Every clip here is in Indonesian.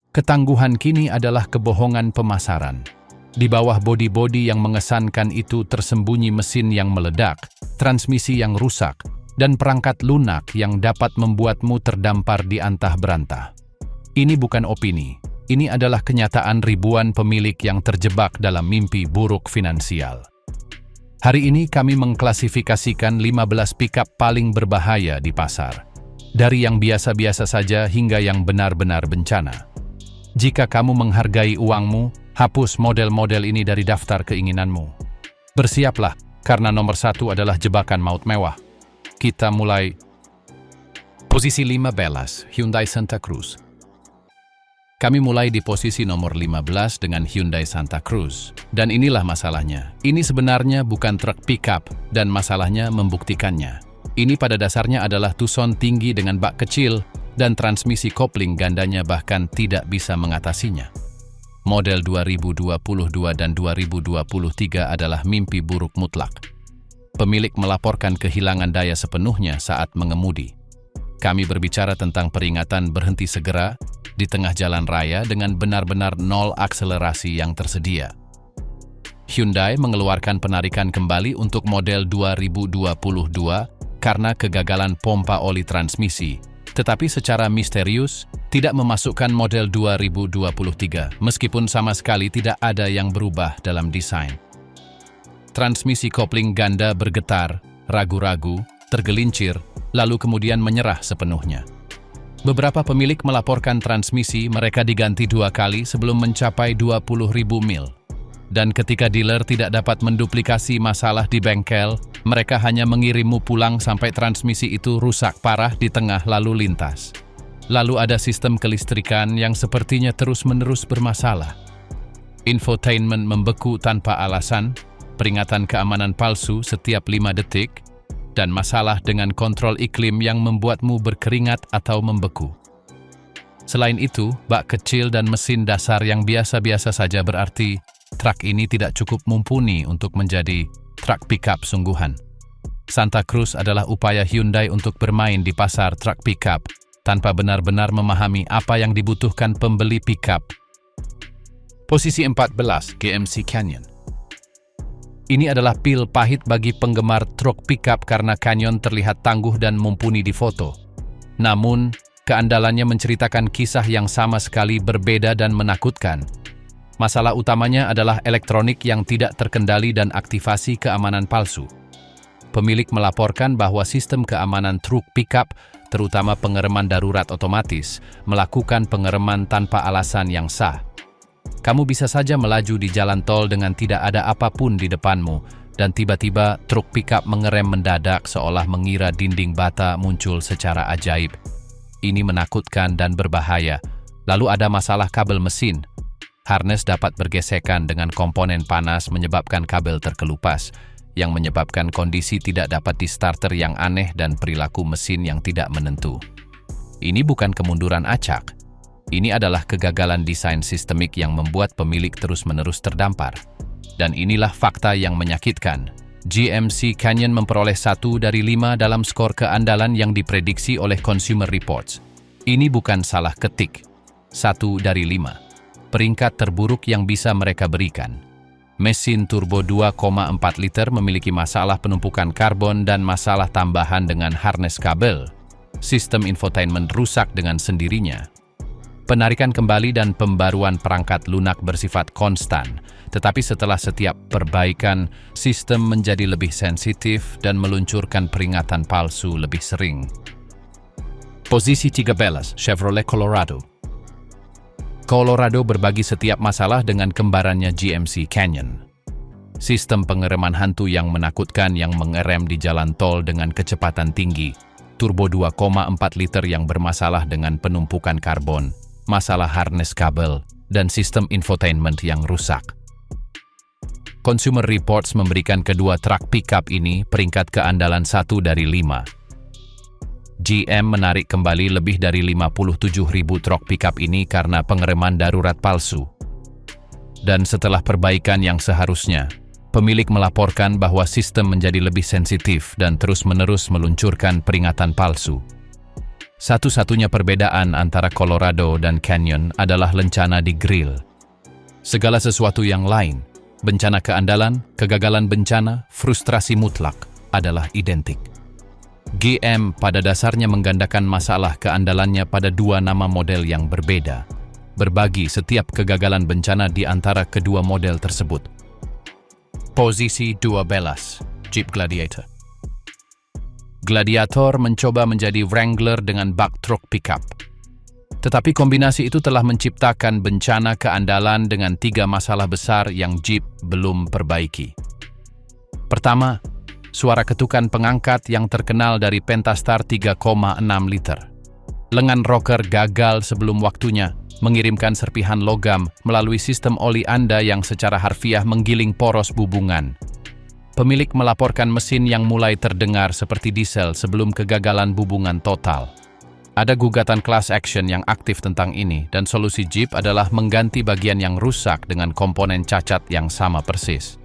Ketangguhan kini adalah kebohongan pemasaran. Di bawah bodi-bodi yang mengesankan itu tersembunyi mesin yang meledak, transmisi yang rusak, dan perangkat lunak yang dapat membuatmu terdampar di antah berantah. Ini bukan opini, ini adalah kenyataan ribuan pemilik yang terjebak dalam mimpi buruk finansial. Hari ini kami mengklasifikasikan 15 pickup paling berbahaya di pasar. Dari yang biasa-biasa saja hingga yang benar-benar bencana. Jika kamu menghargai uangmu, hapus model-model ini dari daftar keinginanmu. Bersiaplah, karena nomor 1 adalah jebakan maut mewah. Kita mulai. Posisi 15, Hyundai Santa Cruz. Kami mulai di posisi nomor 15 dengan Hyundai Santa Cruz. Dan inilah masalahnya. Ini sebenarnya bukan truk pickup, dan masalahnya membuktikannya. Ini pada dasarnya adalah Tucson tinggi dengan bak kecil, dan transmisi kopling gandanya bahkan tidak bisa mengatasinya. Model 2022 dan 2023 adalah mimpi buruk mutlak. Pemilik melaporkan kehilangan daya sepenuhnya saat mengemudi. Kami berbicara tentang peringatan berhenti segera di tengah jalan raya dengan benar-benar nol akselerasi yang tersedia. Hyundai mengeluarkan penarikan kembali untuk model 2022 karena kegagalan pompa oli transmisi, tetapi secara misterius tidak memasukkan model 2023, meskipun sama sekali tidak ada yang berubah dalam desain. Transmisi kopling ganda bergetar, ragu-ragu, tergelincir, lalu kemudian menyerah sepenuhnya. Beberapa pemilik melaporkan transmisi mereka diganti 2 kali sebelum mencapai 20.000 mil. Dan ketika dealer tidak dapat menduplikasi masalah di bengkel, mereka hanya mengirimmu pulang sampai transmisi itu rusak parah di tengah lalu lintas. Lalu ada sistem kelistrikan yang sepertinya terus-menerus bermasalah. Infotainment membeku tanpa alasan, peringatan keamanan palsu setiap 5 detik, dan masalah dengan kontrol iklim yang membuatmu berkeringat atau membeku. Selain itu, bak kecil dan mesin dasar yang biasa-biasa saja berarti truk ini tidak cukup mumpuni untuk menjadi truk pickup sungguhan. Santa Cruz adalah upaya Hyundai untuk bermain di pasar truk pickup tanpa benar-benar memahami apa yang dibutuhkan pembeli pickup. Posisi 14, GMC Canyon. Ini adalah pil pahit bagi penggemar truk pickup karena Canyon terlihat tangguh dan mumpuni di foto. Namun, keandalannya menceritakan kisah yang sama sekali berbeda dan menakutkan. Masalah utamanya adalah elektronik yang tidak terkendali dan aktivasi keamanan palsu. Pemilik melaporkan bahwa sistem keamanan truk pickup, terutama pengereman darurat otomatis, melakukan pengereman tanpa alasan yang sah. Kamu bisa saja melaju di jalan tol dengan tidak ada apapun di depanmu, dan tiba-tiba truk pickup mengerem mendadak seolah mengira dinding bata muncul secara ajaib. Ini menakutkan dan berbahaya. Lalu ada masalah kabel mesin. Harness dapat bergesekan dengan komponen panas menyebabkan kabel terkelupas, yang menyebabkan kondisi tidak dapat di starter yang aneh dan perilaku mesin yang tidak menentu. Ini bukan kemunduran acak. Ini adalah kegagalan desain sistemik yang membuat pemilik terus-menerus terdampar. Dan inilah fakta yang menyakitkan. GMC Canyon memperoleh 1 dari 5 dalam skor keandalan yang diprediksi oleh Consumer Reports. Ini bukan salah ketik. 1 dari 5. Peringkat terburuk yang bisa mereka berikan. Mesin turbo 2,4 liter memiliki masalah penumpukan karbon dan masalah tambahan dengan harness kabel. Sistem infotainment rusak dengan sendirinya. Penarikan kembali dan pembaruan perangkat lunak bersifat konstan, tetapi setelah setiap perbaikan, sistem menjadi lebih sensitif dan meluncurkan peringatan palsu lebih sering. Posisi 13, Chevrolet Colorado. Colorado berbagi setiap masalah dengan kembarannya GMC Canyon. Sistem pengereman hantu yang menakutkan yang mengerem di jalan tol dengan kecepatan tinggi, turbo 2,4 liter yang bermasalah dengan penumpukan karbon, masalah harness kabel, dan sistem infotainment yang rusak. Consumer Reports memberikan kedua truk pickup ini peringkat keandalan 1 dari 5. GM menarik kembali lebih dari 57.000 truk pickup ini karena pengereman darurat palsu. Dan setelah perbaikan yang seharusnya, pemilik melaporkan bahwa sistem menjadi lebih sensitif dan terus-menerus meluncurkan peringatan palsu. Satu-satunya perbedaan antara Colorado dan Canyon adalah lencana di grill. Segala sesuatu yang lain, bencana keandalan, kegagalan bencana, frustrasi mutlak, adalah identik. GM pada dasarnya menggandakan masalah keandalannya pada dua nama model yang berbeda, berbagi setiap kegagalan bencana di antara kedua model tersebut. Posisi 12, Jeep Gladiator. Gladiator mencoba menjadi Wrangler dengan bak truk pickup. Tetapi kombinasi itu telah menciptakan bencana keandalan dengan 3 masalah besar yang Jeep belum perbaiki. Pertama, suara ketukan pengangkat yang terkenal dari Pentastar 3,6 liter. Lengan rocker gagal sebelum waktunya, mengirimkan serpihan logam melalui sistem oli Anda yang secara harfiah menggiling poros bubungan. Pemilik melaporkan mesin yang mulai terdengar seperti diesel sebelum kegagalan bubungan total. Ada gugatan class action yang aktif tentang ini, dan solusi Jeep adalah mengganti bagian yang rusak dengan komponen cacat yang sama persis.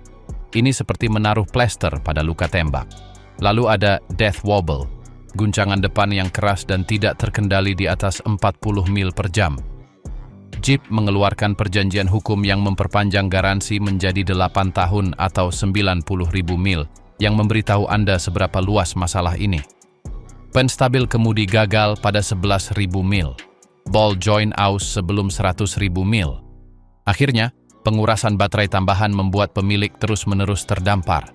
Ini seperti menaruh plester pada luka tembak. Lalu ada death wobble, guncangan depan yang keras dan tidak terkendali di atas 40 mil per jam. Jeep mengeluarkan perjanjian hukum yang memperpanjang garansi menjadi 8 tahun atau 90.000 mil, yang memberitahu Anda seberapa luas masalah ini. Penstabil kemudi gagal pada 11.000 mil. Ball joint aus sebelum 100.000 mil. Akhirnya, pengurasan baterai tambahan membuat pemilik terus-menerus terdampar.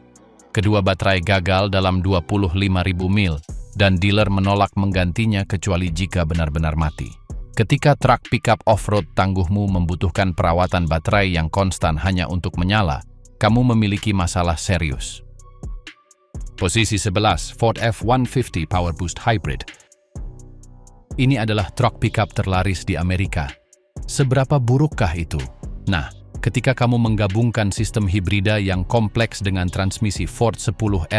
Kedua baterai gagal dalam 25.000 mil, dan dealer menolak menggantinya kecuali jika benar-benar mati. Ketika truk pickup off-road tangguhmu membutuhkan perawatan baterai yang konstan hanya untuk menyala, kamu memiliki masalah serius. Posisi 11, Ford F-150 Power Boost Hybrid. Ini adalah truk pickup terlaris di Amerika. Seberapa burukkah itu? Nah, ketika kamu menggabungkan sistem hibrida yang kompleks dengan transmisi Ford 10R80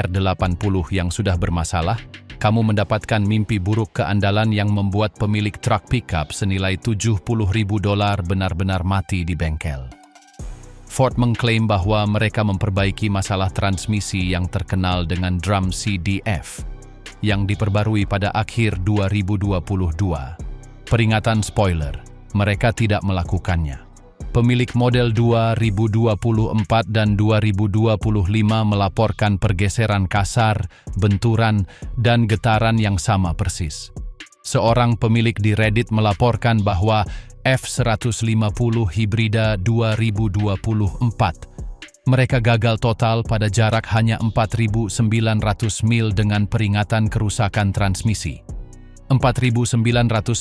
yang sudah bermasalah, kamu mendapatkan mimpi buruk keandalan yang membuat pemilik truk pickup senilai $70.000 benar-benar mati di bengkel. Ford mengklaim bahwa mereka memperbaiki masalah transmisi yang terkenal dengan drum CDF, yang diperbarui pada akhir 2022. Peringatan spoiler, mereka tidak melakukannya. Pemilik model 2024 dan 2025 melaporkan pergeseran kasar, benturan, dan getaran yang sama persis. Seorang pemilik di Reddit melaporkan bahwa F-150 hibrida 2024. Mereka gagal total pada jarak hanya 4.900 mil dengan peringatan kerusakan transmisi. 4.900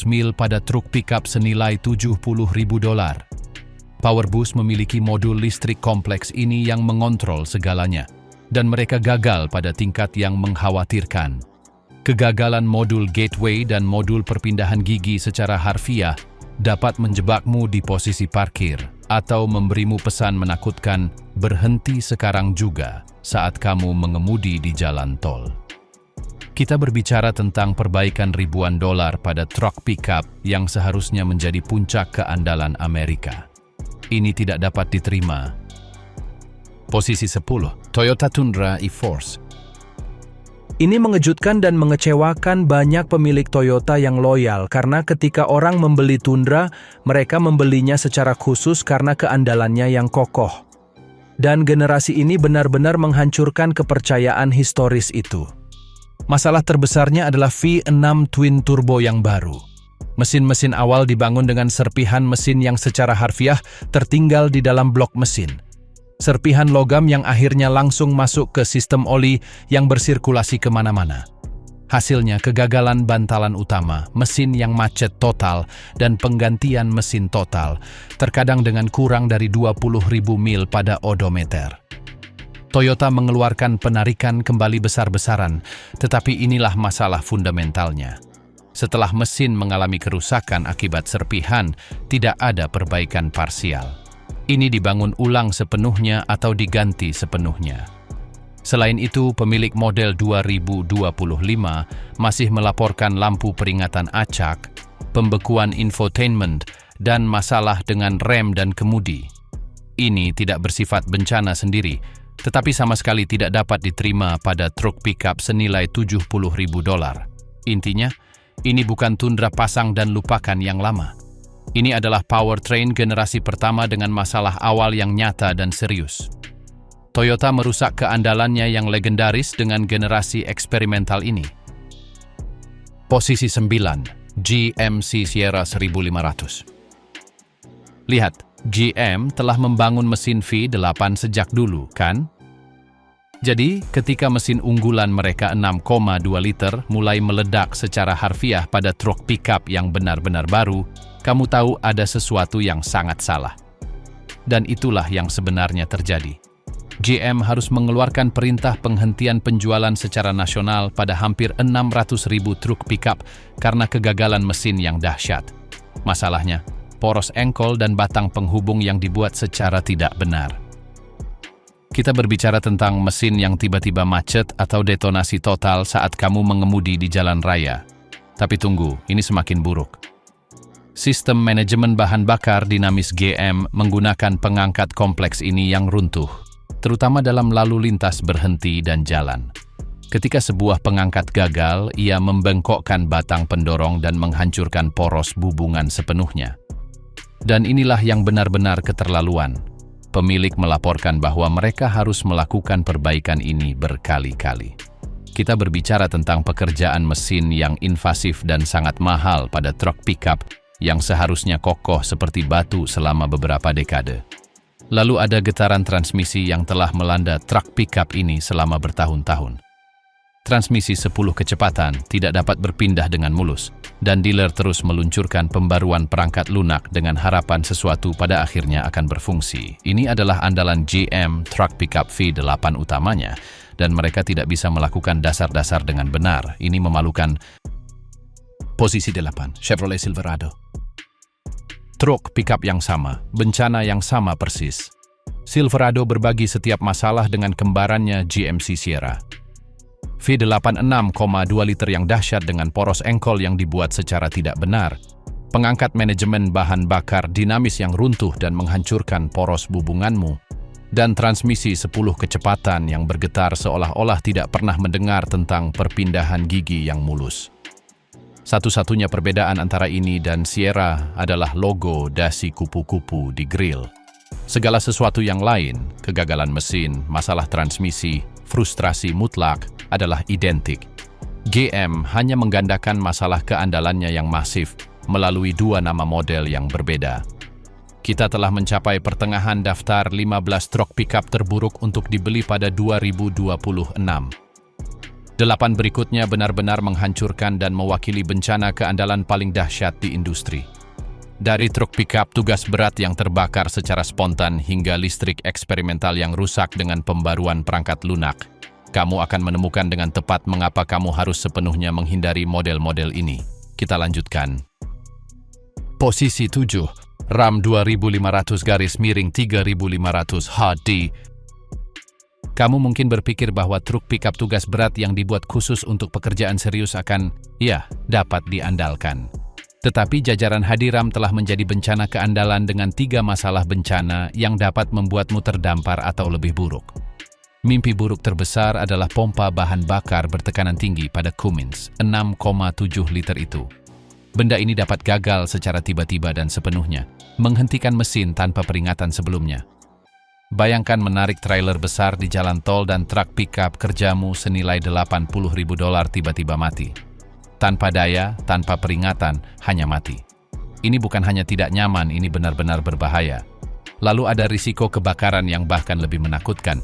mil pada truk pickup senilai $70.000. Powerboost memiliki modul listrik kompleks ini yang mengontrol segalanya, dan mereka gagal pada tingkat yang mengkhawatirkan. Kegagalan modul gateway dan modul perpindahan gigi secara harfiah dapat menjebakmu di posisi parkir atau memberimu pesan menakutkan berhenti sekarang juga saat kamu mengemudi di jalan tol. Kita berbicara tentang perbaikan ribuan dolar pada truk pickup yang seharusnya menjadi puncak keandalan Amerika. Ini tidak dapat diterima. Posisi 10, Toyota Tundra e-Force. Ini mengejutkan dan mengecewakan banyak pemilik Toyota yang loyal karena ketika orang membeli Tundra, mereka membelinya secara khusus karena keandalannya yang kokoh. Dan generasi ini benar-benar menghancurkan kepercayaan historis itu. Masalah terbesarnya adalah V6 Twin Turbo yang baru. Mesin-mesin awal dibangun dengan serpihan mesin yang secara harfiah tertinggal di dalam blok mesin. Serpihan logam yang akhirnya langsung masuk ke sistem oli yang bersirkulasi kemana-mana. Hasilnya kegagalan bantalan utama, mesin yang macet total, dan penggantian mesin total, terkadang dengan kurang dari 20.000 mil pada odometer. Toyota mengeluarkan penarikan kembali besar-besaran, tetapi inilah masalah fundamentalnya. Setelah mesin mengalami kerusakan akibat serpihan, tidak ada perbaikan parsial. Ini dibangun ulang sepenuhnya atau diganti sepenuhnya. Selain itu, pemilik model 2025 masih melaporkan lampu peringatan acak, pembekuan infotainment, dan masalah dengan rem dan kemudi. Ini tidak bersifat bencana sendiri, tetapi sama sekali tidak dapat diterima pada truk pickup senilai $70.000. Intinya, Ini bukan Tundra pasang dan lupakan yang lama. Ini adalah powertrain generasi pertama dengan masalah awal yang nyata dan serius. Toyota merusak keandalannya yang legendaris dengan generasi eksperimental ini. Posisi 9, GMC Sierra 1500. Lihat, GM telah membangun mesin V8 sejak dulu, kan? Jadi, ketika mesin unggulan mereka 6,2 liter mulai meledak secara harfiah pada truk pickup yang benar-benar baru, kamu tahu ada sesuatu yang sangat salah. Dan itulah yang sebenarnya terjadi. GM harus mengeluarkan perintah penghentian penjualan secara nasional pada hampir 600.000 truk pickup karena kegagalan mesin yang dahsyat. Masalahnya, poros engkol dan batang penghubung yang dibuat secara tidak benar. Kita berbicara tentang mesin yang tiba-tiba macet atau detonasi total saat kamu mengemudi di jalan raya. Tapi tunggu, ini semakin buruk. Sistem manajemen bahan bakar dinamis GM menggunakan pengangkat kompleks ini yang runtuh, terutama dalam lalu lintas berhenti dan jalan. Ketika sebuah pengangkat gagal, ia membengkokkan batang pendorong dan menghancurkan poros bubungan sepenuhnya. Dan inilah yang benar-benar keterlaluan. Pemilik melaporkan bahwa mereka harus melakukan perbaikan ini berkali-kali. Kita berbicara tentang pekerjaan mesin yang invasif dan sangat mahal pada truk pickup yang seharusnya kokoh seperti batu selama beberapa dekade. Lalu ada getaran transmisi yang telah melanda truk pickup ini selama bertahun-tahun. Transmisi 10 kecepatan tidak dapat berpindah dengan mulus, dan dealer terus meluncurkan pembaruan perangkat lunak dengan harapan sesuatu pada akhirnya akan berfungsi. Ini adalah andalan GM Truck Pickup V8 utamanya, dan mereka tidak bisa melakukan dasar-dasar dengan benar. Ini memalukan. Posisi 8, Chevrolet Silverado. Truk pickup yang sama, bencana yang sama persis. Silverado berbagi setiap masalah dengan kembarannya GMC Sierra. V8 6,2 liter yang dahsyat dengan poros engkol yang dibuat secara tidak benar, pengangkat manajemen bahan bakar dinamis yang runtuh dan menghancurkan poros bubunganmu, dan transmisi 10 kecepatan yang bergetar seolah-olah tidak pernah mendengar tentang perpindahan gigi yang mulus. Satu-satunya perbedaan antara ini dan Sierra adalah logo dasi kupu-kupu di grill. Segala sesuatu yang lain, kegagalan mesin, masalah transmisi, frustrasi mutlak, adalah identik. GM hanya menggandakan masalah keandalannya yang masif melalui dua nama model yang berbeda. Kita telah mencapai pertengahan daftar 15 truk pickup terburuk untuk dibeli pada 2026. 8 berikutnya benar-benar menghancurkan dan mewakili bencana keandalan paling dahsyat di industri. Dari truk pickup tugas berat yang terbakar secara spontan hingga listrik eksperimental yang rusak dengan pembaruan perangkat lunak, kamu akan menemukan dengan tepat mengapa kamu harus sepenuhnya menghindari model-model ini. Kita lanjutkan. Posisi 7, Ram 2500-3500 HD. Kamu mungkin berpikir bahwa truk pickup tugas berat yang dibuat khusus untuk pekerjaan serius akan, dapat diandalkan. Tetapi jajaran Hadiram telah menjadi bencana keandalan dengan 3 masalah bencana yang dapat membuatmu terdampar atau lebih buruk. Mimpi buruk terbesar adalah pompa bahan bakar bertekanan tinggi pada Cummins 6,7 liter itu. Benda ini dapat gagal secara tiba-tiba dan sepenuhnya, menghentikan mesin tanpa peringatan sebelumnya. Bayangkan menarik trailer besar di jalan tol dan truk pickup kerjamu senilai $80.000 tiba-tiba mati. Tanpa daya, tanpa peringatan, hanya mati. Ini bukan hanya tidak nyaman, ini benar-benar berbahaya. Lalu ada risiko kebakaran yang bahkan lebih menakutkan.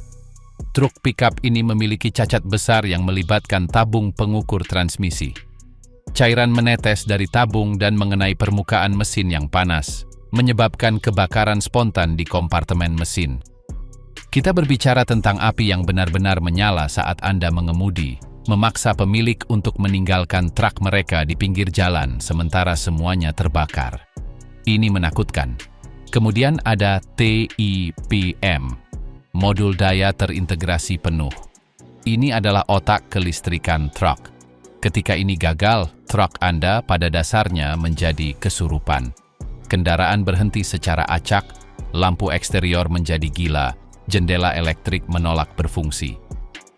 Truk pickup ini memiliki cacat besar yang melibatkan tabung pengukur transmisi. Cairan menetes dari tabung dan mengenai permukaan mesin yang panas, menyebabkan kebakaran spontan di kompartemen mesin. Kita berbicara tentang api yang benar-benar menyala saat Anda mengemudi, memaksa pemilik untuk meninggalkan truk mereka di pinggir jalan sementara semuanya terbakar. Ini menakutkan. Kemudian ada TIPM. Modul daya terintegrasi penuh. Ini adalah otak kelistrikan truk. Ketika ini gagal, truk Anda pada dasarnya menjadi kesurupan. Kendaraan berhenti secara acak, lampu eksterior menjadi gila, jendela elektrik menolak berfungsi.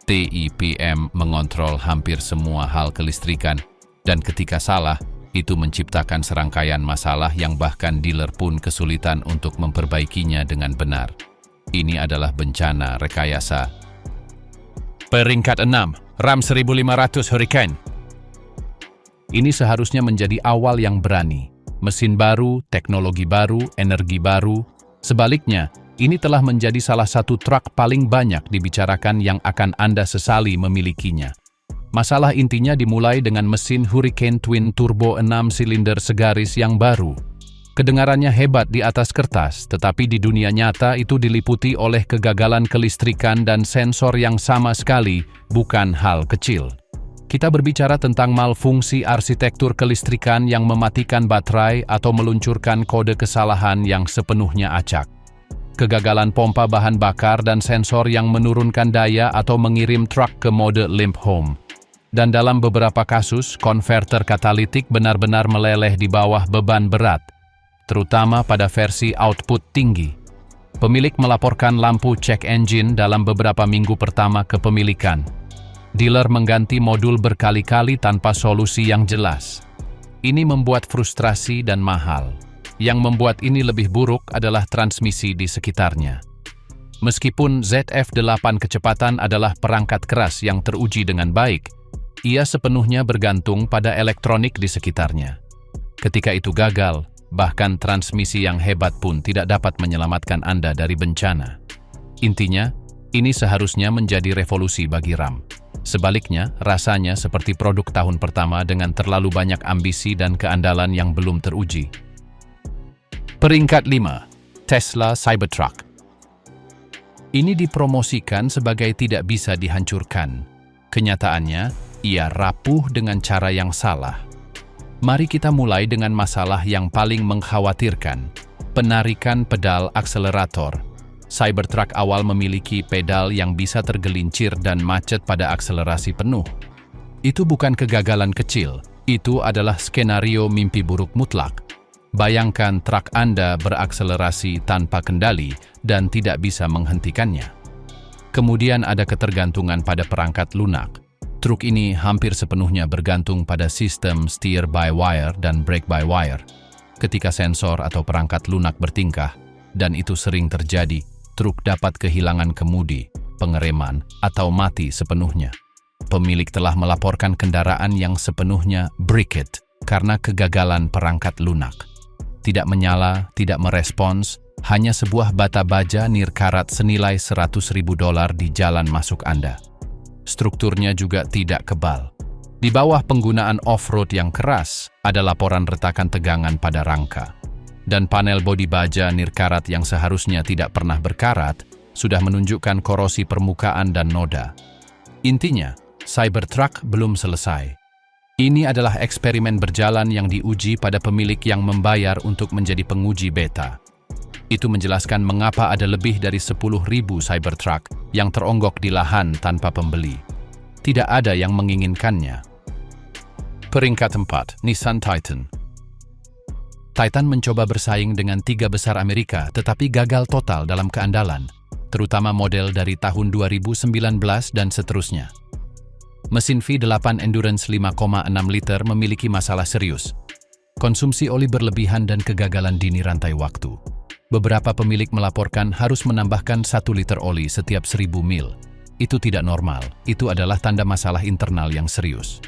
TIPM mengontrol hampir semua hal kelistrikan, Dan ketika salah, itu menciptakan serangkaian masalah yang bahkan dealer pun kesulitan untuk memperbaikinya dengan benar. Ini adalah bencana rekayasa. Peringkat 6, RAM 1500 Hurricane. Ini seharusnya menjadi awal yang berani. Mesin baru, teknologi baru, energi baru. Sebaliknya, ini telah menjadi salah satu truk paling banyak dibicarakan yang akan Anda sesali memilikinya. Masalah intinya dimulai dengan mesin Hurricane Twin Turbo 6 silinder segaris yang baru. Kedengarannya hebat di atas kertas, tetapi di dunia nyata itu diliputi oleh kegagalan kelistrikan dan sensor yang sama sekali bukan hal kecil. Kita berbicara tentang malfungsi arsitektur kelistrikan yang mematikan baterai atau meluncurkan kode kesalahan yang sepenuhnya acak. Kegagalan pompa bahan bakar dan sensor yang menurunkan daya atau mengirim truk ke mode limp home. Dan dalam beberapa kasus, konverter katalitik benar-benar meleleh di bawah beban berat, terutama pada versi output tinggi. Pemilik melaporkan lampu check engine dalam beberapa minggu pertama kepemilikan. Dealer mengganti modul berkali-kali tanpa solusi yang jelas. Ini membuat frustrasi dan mahal. Yang membuat ini lebih buruk adalah transmisi di sekitarnya. Meskipun ZF-8 kecepatan adalah perangkat keras yang teruji dengan baik, ia sepenuhnya bergantung pada elektronik di sekitarnya. Ketika itu gagal, bahkan transmisi yang hebat pun tidak dapat menyelamatkan Anda dari bencana. Intinya, ini seharusnya menjadi revolusi bagi RAM. Sebaliknya, rasanya seperti produk tahun pertama dengan terlalu banyak ambisi dan keandalan yang belum teruji. Peringkat 5, Tesla Cybertruck. Ini dipromosikan sebagai tidak bisa dihancurkan. Kenyataannya, ia rapuh dengan cara yang salah. Mari kita mulai dengan masalah yang paling mengkhawatirkan, penarikan pedal akselerator. Cybertruck awal memiliki pedal yang bisa tergelincir dan macet pada akselerasi penuh. Itu bukan kegagalan kecil, itu adalah skenario mimpi buruk mutlak. Bayangkan truk Anda berakselerasi tanpa kendali dan tidak bisa menghentikannya. Kemudian ada ketergantungan pada perangkat lunak. Truk ini hampir sepenuhnya bergantung pada sistem steer-by-wire dan brake-by-wire. Ketika sensor atau perangkat lunak bertingkah, dan itu sering terjadi, truk dapat kehilangan kemudi, pengereman, atau mati sepenuhnya. Pemilik telah melaporkan kendaraan yang sepenuhnya bricked karena kegagalan perangkat lunak. Tidak menyala, tidak merespons, hanya sebuah bata baja nirkarat senilai $100.000 di jalan masuk Anda. Strukturnya juga tidak kebal. Di bawah penggunaan off-road yang keras, ada laporan retakan tegangan pada rangka. Dan panel bodi baja nirkarat yang seharusnya tidak pernah berkarat, sudah menunjukkan korosi permukaan dan noda. Intinya, Cybertruck belum selesai. Ini adalah eksperimen berjalan yang diuji pada pemilik yang membayar untuk menjadi penguji beta. Itu menjelaskan mengapa ada lebih dari 10.000 Cybertruck yang teronggok di lahan tanpa pembeli. Tidak ada yang menginginkannya. Peringkat 4, Nissan Titan. Titan mencoba bersaing dengan 3 besar Amerika tetapi gagal total dalam keandalan, terutama model dari tahun 2019 dan seterusnya. Mesin V8 Endurance 5,6 liter memiliki masalah serius. Konsumsi oli berlebihan dan kegagalan dini rantai waktu. Beberapa pemilik melaporkan harus menambahkan 1 liter oli setiap 1000 mil. Itu tidak normal, itu adalah tanda masalah internal yang serius.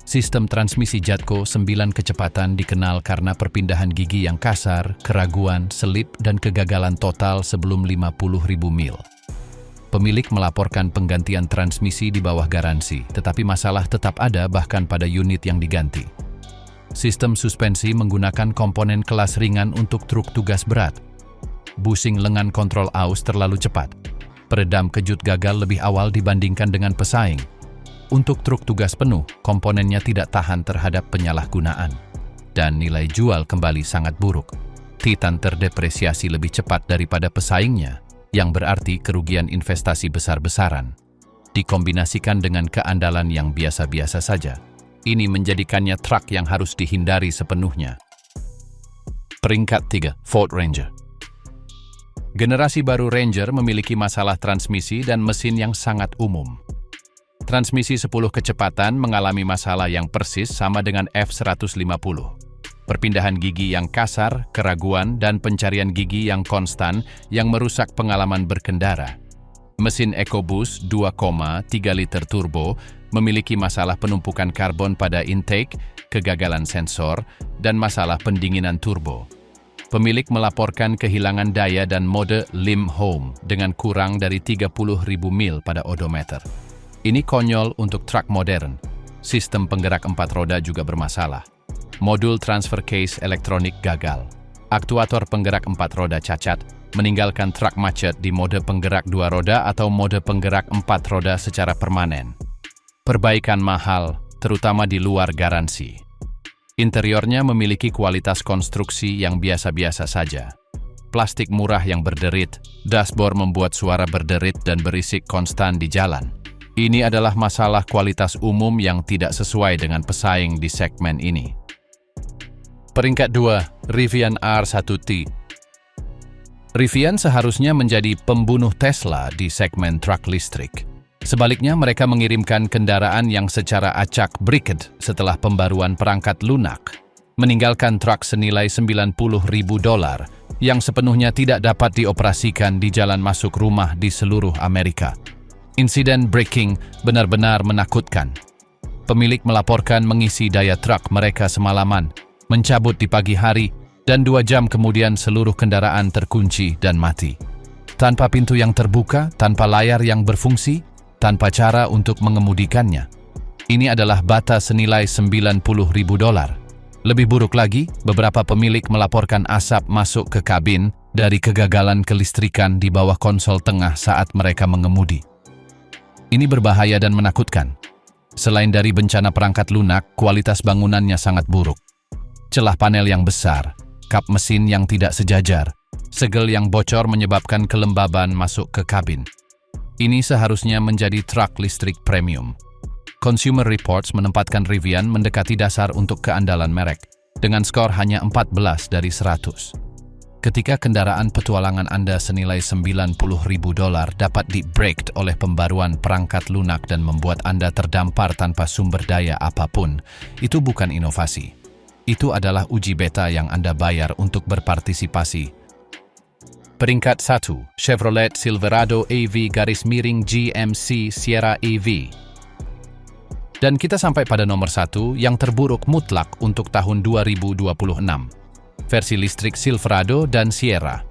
Sistem transmisi Jatco 9 kecepatan dikenal karena perpindahan gigi yang kasar, keraguan, selip, dan kegagalan total sebelum 50.000 mil. Pemilik melaporkan penggantian transmisi di bawah garansi, tetapi masalah tetap ada bahkan pada unit yang diganti. Sistem suspensi menggunakan komponen kelas ringan untuk truk tugas berat. Busing lengan kontrol aus terlalu cepat. Peredam kejut gagal lebih awal dibandingkan dengan pesaing. Untuk truk tugas penuh, komponennya tidak tahan terhadap penyalahgunaan. Dan nilai jual kembali sangat buruk. Titan terdepresiasi lebih cepat daripada pesaingnya, yang berarti kerugian investasi besar-besaran. Dikombinasikan dengan keandalan yang biasa-biasa saja, ini menjadikannya truk yang harus dihindari sepenuhnya. Peringkat 3, Ford Ranger. Generasi baru Ranger memiliki masalah transmisi dan mesin yang sangat umum. Transmisi 10 kecepatan mengalami masalah yang persis sama dengan F150. Perpindahan gigi yang kasar, keraguan, dan pencarian gigi yang konstan yang merusak pengalaman berkendara. Mesin EcoBoost 2,3 liter turbo memiliki masalah penumpukan karbon pada intake, kegagalan sensor, dan masalah pendinginan turbo. Pemilik melaporkan kehilangan daya dan mode limp home dengan kurang dari 30.000 mil pada odometer. Ini konyol untuk truk modern. Sistem penggerak 4 roda juga bermasalah. Modul transfer case elektronik gagal. Aktuator penggerak 4 roda cacat, meninggalkan truk macet di mode penggerak 2 roda atau mode penggerak 4 roda secara permanen. Perbaikan mahal, terutama di luar garansi. Interiornya memiliki kualitas konstruksi yang biasa-biasa saja. Plastik murah yang berderit, dashboard membuat suara berderit dan berisik konstan di jalan. Ini adalah masalah kualitas umum yang tidak sesuai dengan pesaing di segmen ini. Peringkat 2, Rivian R1T. Rivian seharusnya menjadi pembunuh Tesla di segmen truk listrik. Sebaliknya, mereka mengirimkan kendaraan yang secara acak briket setelah pembaruan perangkat lunak, meninggalkan truk senilai $90.000 yang sepenuhnya tidak dapat dioperasikan di jalan masuk rumah di seluruh Amerika. Insiden braking benar-benar menakutkan. Pemilik melaporkan mengisi daya truk mereka semalaman, mencabut di pagi hari, dan 2 jam kemudian seluruh kendaraan terkunci dan mati. Tanpa pintu yang terbuka, tanpa layar yang berfungsi, tanpa cara untuk mengemudikannya. Ini adalah bata senilai $90.000. Lebih buruk lagi, beberapa pemilik melaporkan asap masuk ke kabin dari kegagalan kelistrikan di bawah konsol tengah saat mereka mengemudi. Ini berbahaya dan menakutkan. Selain dari bencana perangkat lunak, kualitas bangunannya sangat buruk. Celah panel yang besar, kap mesin yang tidak sejajar, segel yang bocor menyebabkan kelembaban masuk ke kabin. Ini seharusnya menjadi truk listrik premium. Consumer Reports menempatkan Rivian mendekati dasar untuk keandalan merek, dengan skor hanya 14 dari 100. Ketika kendaraan petualangan Anda senilai $90.000 dapat di-break oleh pembaruan perangkat lunak dan membuat Anda terdampar tanpa sumber daya apapun, itu bukan inovasi. Itu adalah uji beta yang Anda bayar untuk berpartisipasi. Peringkat 1, Chevrolet Silverado AV-GMC Sierra AV. Dan kita sampai pada nomor 1 yang terburuk mutlak untuk tahun 2026. Versi listrik Silverado dan Sierra.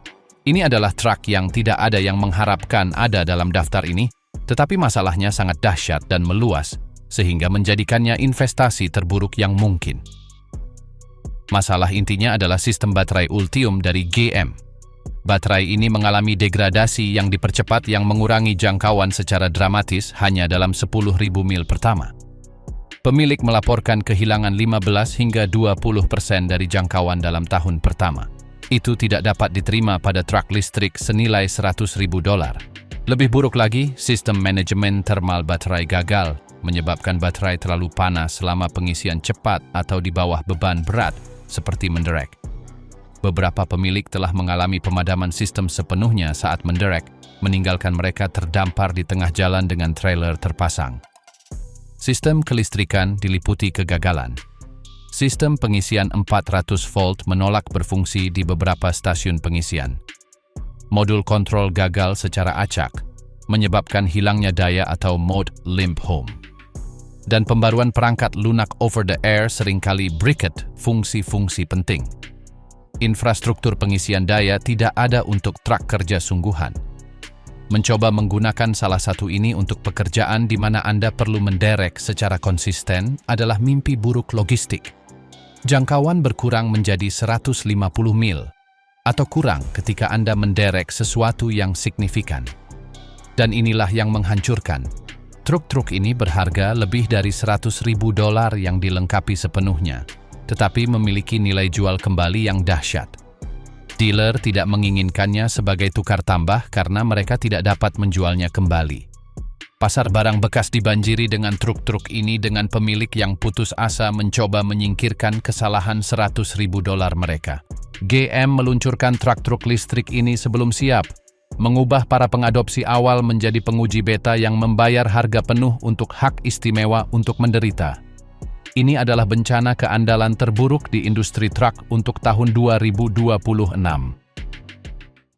Ini adalah truk yang tidak ada yang mengharapkan ada dalam daftar ini, tetapi masalahnya sangat dahsyat dan meluas, sehingga menjadikannya investasi terburuk yang mungkin. Masalah intinya adalah sistem baterai Ultium dari GM. Baterai ini mengalami degradasi yang dipercepat yang mengurangi jangkauan secara dramatis hanya dalam 10.000 mil pertama. Pemilik melaporkan kehilangan 15 hingga 20% dari jangkauan dalam tahun pertama. Itu tidak dapat diterima pada truk listrik senilai $100.000. Lebih buruk lagi, sistem manajemen thermal baterai gagal, menyebabkan baterai terlalu panas selama pengisian cepat atau di bawah beban berat, seperti menderek. Beberapa pemilik telah mengalami pemadaman sistem sepenuhnya saat menderek, meninggalkan mereka terdampar di tengah jalan dengan trailer terpasang. Sistem kelistrikan diliputi kegagalan. Sistem pengisian 400 volt menolak berfungsi di beberapa stasiun pengisian. Modul kontrol gagal secara acak, menyebabkan hilangnya daya atau mode limp home. Dan pembaruan perangkat lunak over the air seringkali briket fungsi-fungsi penting. Infrastruktur pengisian daya tidak ada untuk truk kerja sungguhan. Mencoba menggunakan salah satu ini untuk pekerjaan di mana Anda perlu menderek secara konsisten adalah mimpi buruk logistik. Jangkauan berkurang menjadi 150 mil, atau kurang ketika Anda menderek sesuatu yang signifikan. Dan inilah yang menghancurkan. Truk-truk ini berharga lebih dari $100.000 yang dilengkapi sepenuhnya, tetapi memiliki nilai jual kembali yang dahsyat. Dealer tidak menginginkannya sebagai tukar tambah karena mereka tidak dapat menjualnya kembali. Pasar barang bekas dibanjiri dengan truk-truk ini dengan pemilik yang putus asa mencoba menyingkirkan kesalahan $100.000 mereka. GM meluncurkan truk-truk listrik ini sebelum siap. mengubah para pengadopsi awal menjadi penguji beta yang membayar harga penuh untuk hak istimewa untuk menderita. Ini adalah bencana keandalan terburuk di industri truk untuk tahun 2026.